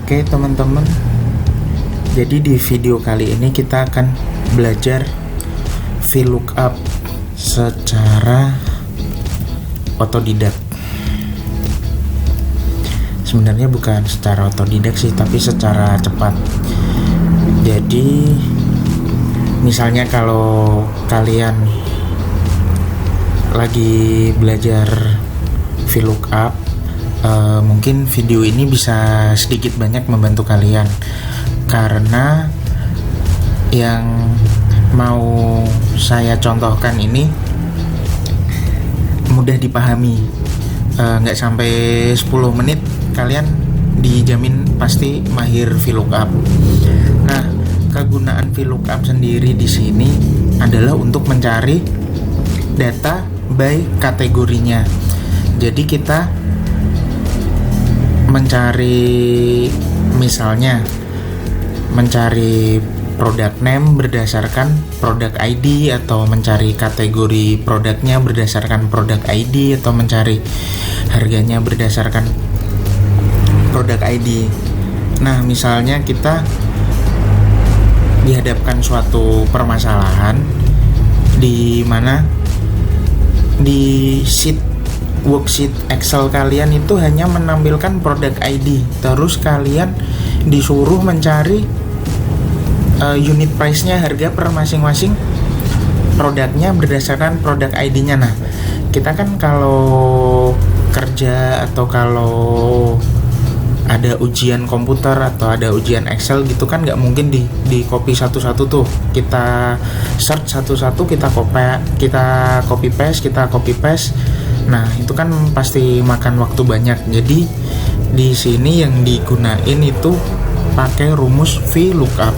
Oke teman-teman, jadi di video kali ini kita akan belajar VLOOKUP secara otodidak. Sebenarnya bukan secara otodidak sih, tapi secara cepat. Jadi misalnya kalau kalian lagi belajar VLOOKUP, mungkin video ini bisa sedikit banyak membantu kalian, karena yang mau saya contohkan ini mudah dipahami. Nggak sampai 10 menit kalian dijamin pasti mahir VLOOKUP. Nah, kegunaan VLOOKUP sendiri di sini adalah untuk mencari data by kategorinya. Jadi kita mencari, misalnya mencari product name berdasarkan product ID, atau mencari kategori produknya berdasarkan product ID, atau mencari harganya berdasarkan product ID. Nah, misalnya kita dihadapkan suatu permasalahan di mana di worksheet Excel kalian itu hanya menampilkan product ID, terus kalian disuruh mencari unit price-nya, harga per masing-masing produknya berdasarkan product ID-nya. Nah, kita kan kalau kerja atau kalau ada ujian komputer atau ada ujian Excel gitu kan nggak mungkin di copy satu-satu tuh. Kita search satu-satu, kita copy paste. Nah, itu kan pasti makan waktu banyak. Jadi di sini yang digunain itu pakai rumus VLOOKUP.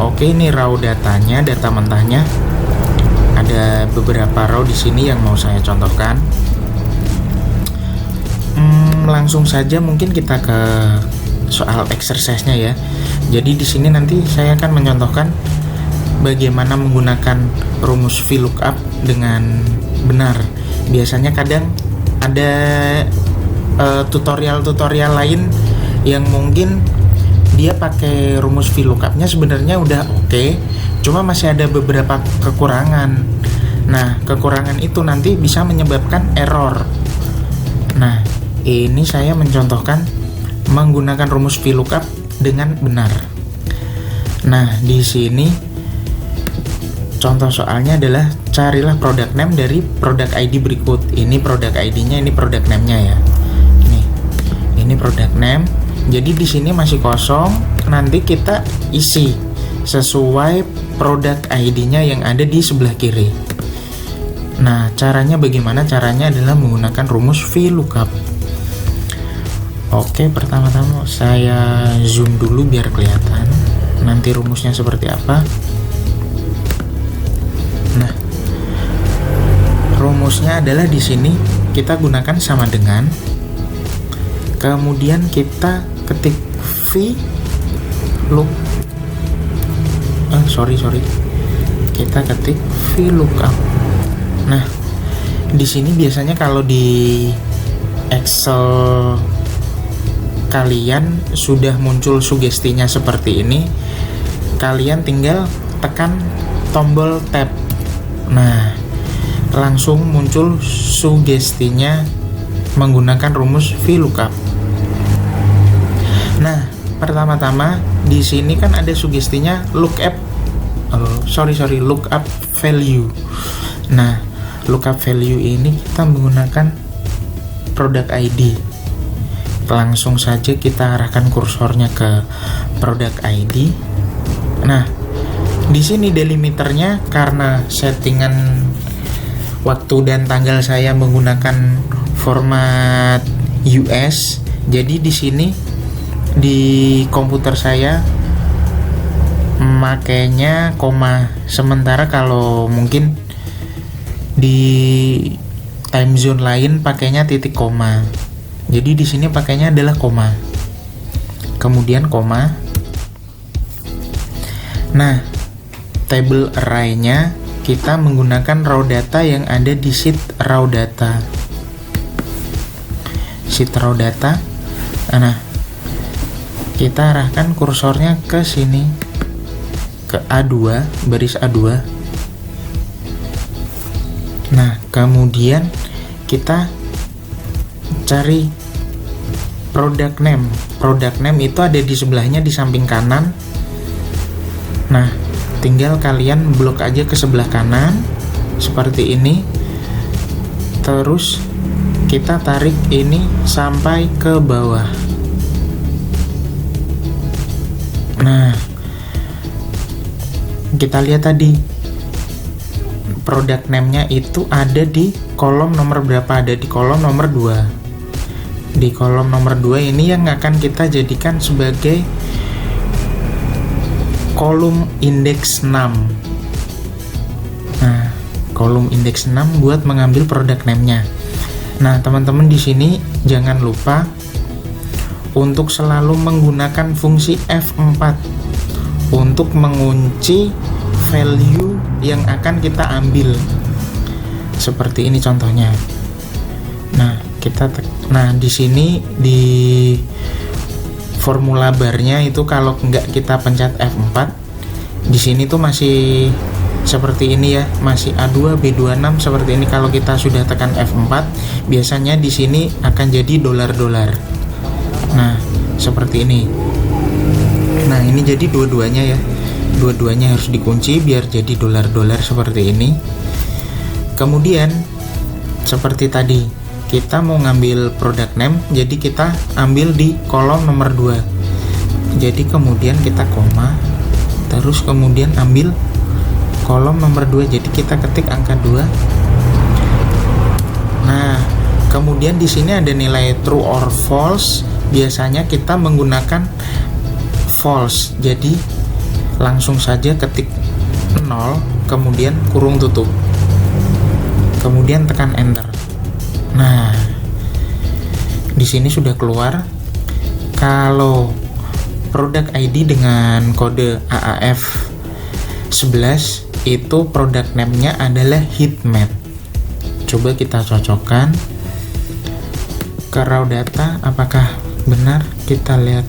Oke, ini raw datanya, data mentahnya. Ada beberapa raw di sini yang mau saya contohkan. Langsung saja mungkin kita ke soal exercise-nya ya. Jadi di sini nanti saya akan mencontohkan bagaimana menggunakan rumus VLOOKUP dengan benar. Biasanya kadang ada tutorial lain yang mungkin dia pakai rumus VLOOKUP-nya sebenarnya udah oke, cuma masih ada beberapa kekurangan. Nah, kekurangan itu nanti bisa menyebabkan error. Nah, ini saya mencontohkan menggunakan rumus VLOOKUP dengan benar. Nah, di sini contoh soalnya adalah carilah product name dari product ID berikut. Ini product ID-nya, ini product name-nya ya. Ini product name. Jadi di sini masih kosong. Nanti kita isi sesuai product ID-nya yang ada di sebelah kiri. Nah, caranya bagaimana? Caranya adalah menggunakan rumus VLOOKUP. Oke, pertama-tama saya zoom dulu biar kelihatan nanti rumusnya seperti apa. Nah, rumusnya adalah di sini kita gunakan sama dengan, kemudian kita ketik kita ketik VLOOKUP. Nah, di sini biasanya kalau di Excel kalian sudah muncul sugestinya seperti ini, kalian tinggal tekan tombol tab. Nah, langsung muncul sugestinya menggunakan rumus VLOOKUP. Nah, pertama-tama di sini kan ada sugestinya lookup value. Nah, lookup value ini kita menggunakan product ID. Langsung saja kita arahkan kursornya ke product ID. Nah, di sini delimiternya karena settingan waktu dan tanggal saya menggunakan format US, jadi di sini di komputer saya makainya koma, sementara kalau mungkin di time zone lain pakainya titik koma. Jadi di sini pakainya adalah koma. Kemudian koma. Nah, table array-nya kita menggunakan raw data yang ada di sheet raw data. Nah, kita arahkan kursornya ke sini, ke A2, baris A2. Nah, kemudian kita cari product name. Product name itu ada di sebelahnya, di samping kanan. Nah, tinggal kalian blok aja ke sebelah kanan seperti ini. Terus kita tarik ini sampai ke bawah. Nah, kita lihat tadi product name-nya itu ada di kolom nomor berapa? Ada di kolom nomor 2. Di kolom nomor 2 ini yang akan kita jadikan sebagai kolom indeks 6. Nah, kolom indeks 6 buat mengambil product name-nya. Nah, teman-teman di sini jangan lupa untuk selalu menggunakan fungsi F4 untuk mengunci value yang akan kita ambil. Seperti ini contohnya. Nah, di sini di formula barnya itu kalau nggak kita pencet F4, di sini tuh masih seperti ini ya, masih A2, B26 seperti ini. Kalau kita sudah tekan F4, biasanya di sini akan jadi dolar-dolar. Nah, seperti ini. Nah, ini jadi dua-duanya ya. Dua-duanya harus dikunci biar jadi dolar-dolar seperti ini. Kemudian seperti tadi, kita mau ngambil product name, jadi kita ambil di kolom nomor 2. Jadi kemudian kita koma, terus kemudian ambil kolom nomor 2. Jadi kita ketik angka 2. Nah, kemudian di sini ada nilai true or false. Biasanya kita menggunakan false. Jadi langsung saja ketik 0, kemudian kurung tutup, kemudian tekan enter. Nah, di sini sudah keluar. Kalau product ID dengan kode AAF 11 itu product name-nya adalah Hitmap. Coba kita cocokkan ke raw data, apakah benar? Kita lihat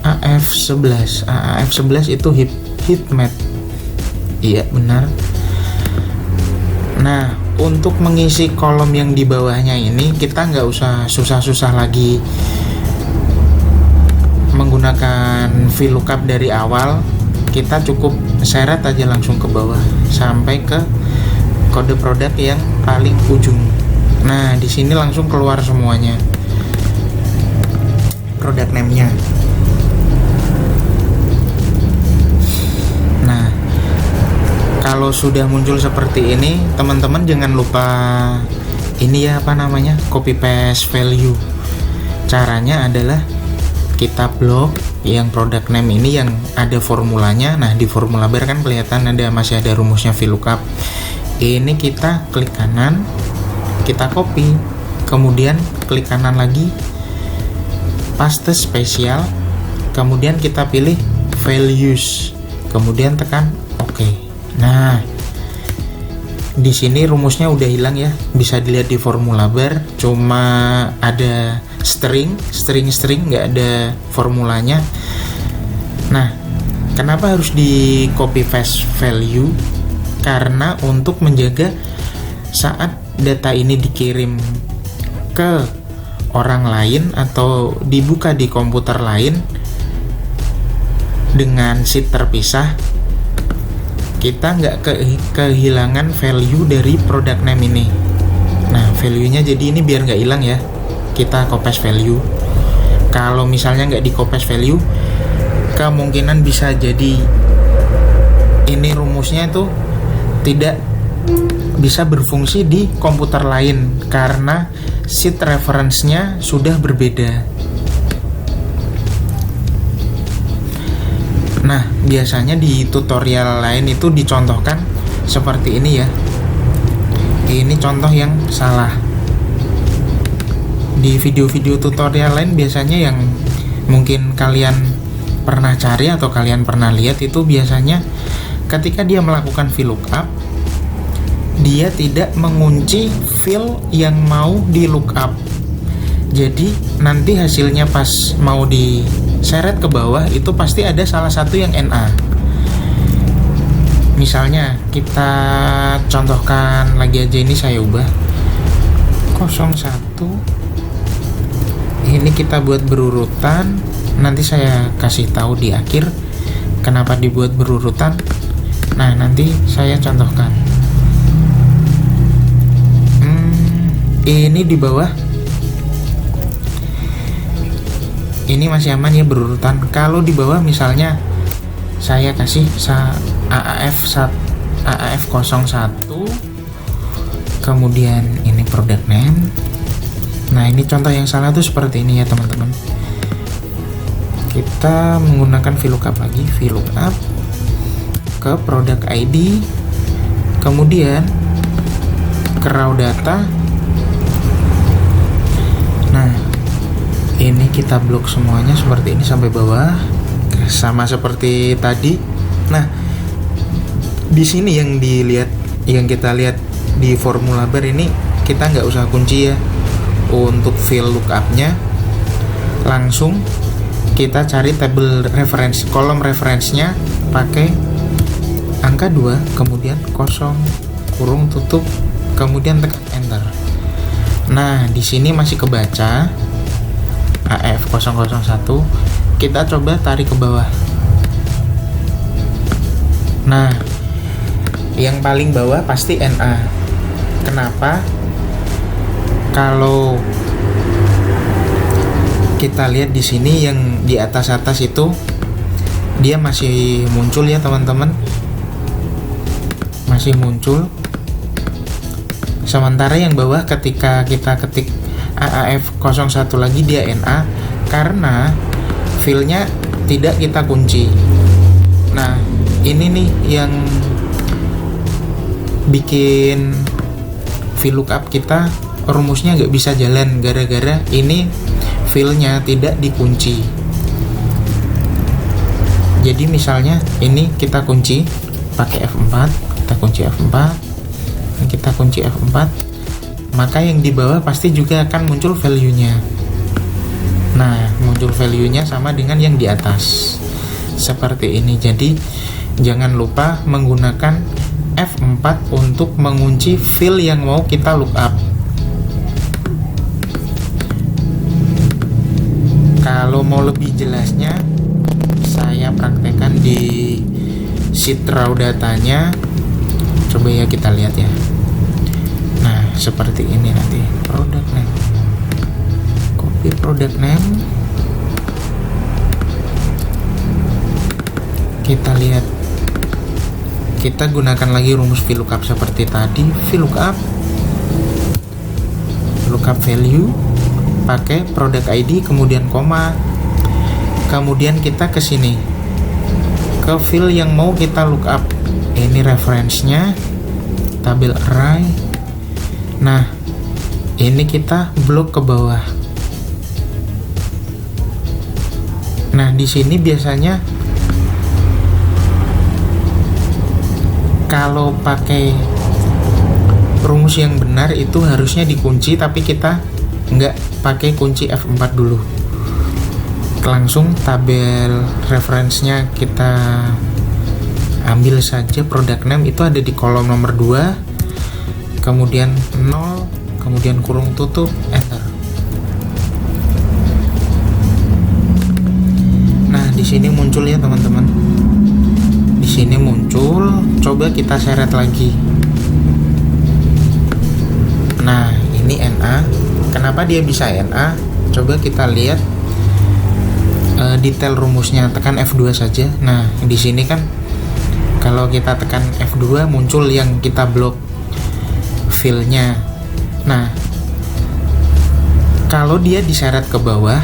AAF11. AAF11 itu Hitmap. Iya, benar. Nah, untuk mengisi kolom yang di bawahnya ini kita nggak usah susah-susah lagi menggunakan VLOOKUP dari awal. Kita cukup seret aja langsung ke bawah sampai ke kode produk yang paling ujung. Nah, di sini langsung keluar semuanya product name-nya. Kalau sudah muncul seperti ini, teman-teman jangan lupa ini ya, copy paste value. Caranya adalah kita blok yang product name ini yang ada formulanya. Nah, di formula bar kan kelihatan masih ada rumusnya VLOOKUP. Ini kita klik kanan, kita copy, kemudian klik kanan lagi, paste spesial, kemudian kita pilih values, kemudian tekan OK. Nah, di sini rumusnya udah hilang ya, bisa dilihat di formula bar, cuma ada string, nggak ada formulanya. Nah, kenapa harus di copy paste value? Karena untuk menjaga saat data ini dikirim ke orang lain atau dibuka di komputer lain dengan sheet terpisah, kita nggak kehilangan value dari product name ini. Nah, value-nya jadi ini biar nggak hilang ya, kita copy paste value. Kalau misalnya nggak di copy paste value, kemungkinan bisa jadi ini rumusnya itu tidak bisa berfungsi di komputer lain karena sheet reference-nya sudah berbeda. Nah, biasanya di tutorial lain itu dicontohkan seperti ini ya. Ini contoh yang salah. Di video-video tutorial lain biasanya yang mungkin kalian pernah cari atau kalian pernah lihat itu biasanya ketika dia melakukan VLOOKUP, dia tidak mengunci field yang mau di lookup. Jadi nanti hasilnya pas mau di seret ke bawah itu pasti ada salah satu yang NA. Misalnya kita contohkan lagi aja, ini saya ubah 01, ini kita buat berurutan. Nanti saya kasih tahu di akhir kenapa dibuat berurutan. Nah, nanti saya contohkan. Ini di bawah, ini masih aman ya berurutan. Kalau di bawah misalnya saya kasih AAF 01, kemudian ini product name. Nah, ini contoh yang salah tuh seperti ini ya teman-teman. Kita menggunakan VLOOKUP lagi, VLOOKUP ke product ID, kemudian ke raw data. Nah, ini kita blok semuanya seperti ini sampai bawah, sama seperti tadi. Nah, di sini yang kita lihat di formula bar ini, kita nggak usah kunci ya. Untuk VLOOKUP-nya langsung kita cari tabel reference, kolom reference-nya pakai angka 2, kemudian kosong, kurung tutup, kemudian tekan enter. Nah, di sini masih kebaca AF 001. Kita coba tarik ke bawah. Nah, yang paling bawah pasti NA. Kenapa? Kalau kita lihat di sini yang di atas itu dia masih muncul ya teman-teman, masih muncul. Sementara yang bawah ketika kita ketik AAF 01 lagi dia NA karena filenya tidak kita kunci. Nah, ini nih yang bikin VLOOKUP kita rumusnya nggak bisa jalan gara-gara ini filenya tidak dikunci. Jadi misalnya ini kita kunci pakai F4, kita kunci F4, kita kunci F4, maka yang di bawah pasti juga akan muncul value-nya. Nah, muncul value-nya sama dengan yang di atas seperti ini. Jadi jangan lupa menggunakan F4 untuk mengunci field yang mau kita lookup. Kalau mau lebih jelasnya, saya praktekkan di sheet raw datanya. Coba ya kita lihat ya. Nah, seperti ini nanti product name. Copy product name. Kita lihat. Kita gunakan lagi rumus VLOOKUP seperti tadi. VLOOKUP lookup value pakai product ID, kemudian koma, kemudian kita ke sini ke field yang mau kita lookup. Ini reference-nya tabel array. Nah, ini kita blok ke bawah. Nah, di sini biasanya kalau pakai rumus yang benar itu harusnya dikunci, tapi kita nggak pakai kunci F4 dulu, langsung tabel reference-nya kita ambil saja. Product name itu ada di kolom nomor 2, kemudian 0, kemudian kurung tutup, enter. Nah, di sini muncul ya teman-teman, di sini muncul. Coba kita seret lagi. Nah, ini NA. Kenapa dia bisa NA? Coba kita lihat detail rumusnya. Tekan F2 saja. Nah, di sini kan kalau kita tekan F2 muncul yang kita blok filenya. Nah, kalau dia diseret ke bawah,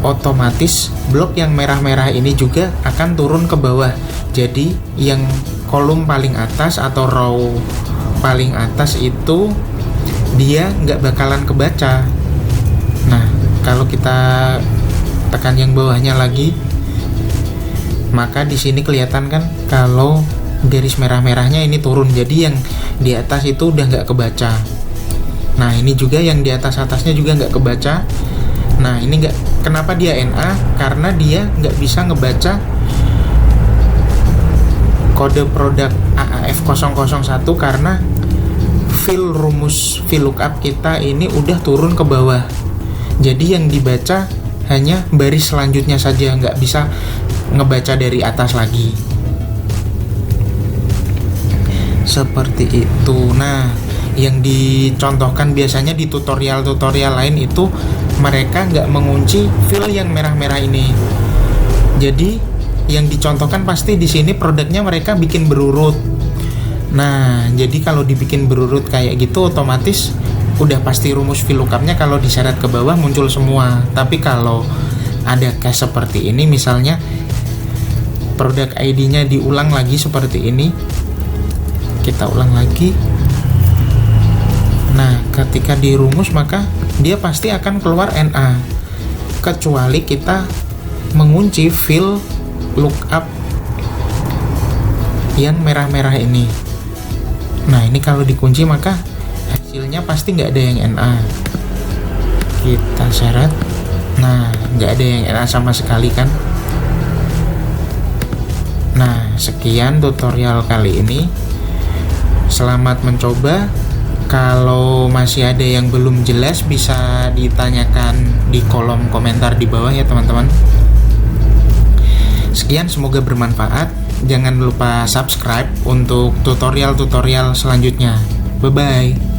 otomatis blok yang merah-merah ini juga akan turun ke bawah. Jadi yang kolom paling atas atau row paling atas itu dia nggak bakalan kebaca. Nah, kalau kita tekan yang bawahnya lagi, maka di sini kelihatan kan kalau garis merah-merahnya ini turun. Jadi yang di atas itu udah nggak kebaca. Nah, ini juga yang di atas-atasnya juga nggak kebaca. Nah, ini Kenapa dia NA? Karena dia nggak bisa ngebaca kode produk AAF001 karena rumus VLOOKUP kita ini udah turun ke bawah. Jadi yang dibaca hanya baris selanjutnya saja, nggak bisa ngebaca dari atas lagi. Seperti itu. Nah, yang dicontohkan biasanya di tutorial-tutorial lain itu mereka nggak mengunci fill yang merah-merah ini. Jadi yang dicontohkan pasti di sini produknya mereka bikin berurut. Nah, jadi kalau dibikin berurut kayak gitu otomatis udah pasti rumus VLOOKUP-nya kalau diseret ke bawah muncul semua. Tapi kalau ada case seperti ini, misalnya produk ID-nya diulang lagi seperti ini, kita ulang lagi. Nah, ketika dirumus maka dia pasti akan keluar NA, kecuali kita mengunci fill lookup yang merah-merah ini. Nah, ini kalau dikunci maka hasilnya pasti nggak ada yang NA. Kita seret. Nah, nggak ada yang NA sama sekali kan. Nah, sekian tutorial kali ini. Selamat mencoba. Kalau masih ada yang belum jelas bisa ditanyakan di kolom komentar di bawah ya teman-teman. Sekian, semoga bermanfaat. Jangan lupa subscribe untuk tutorial-tutorial selanjutnya. Bye-bye.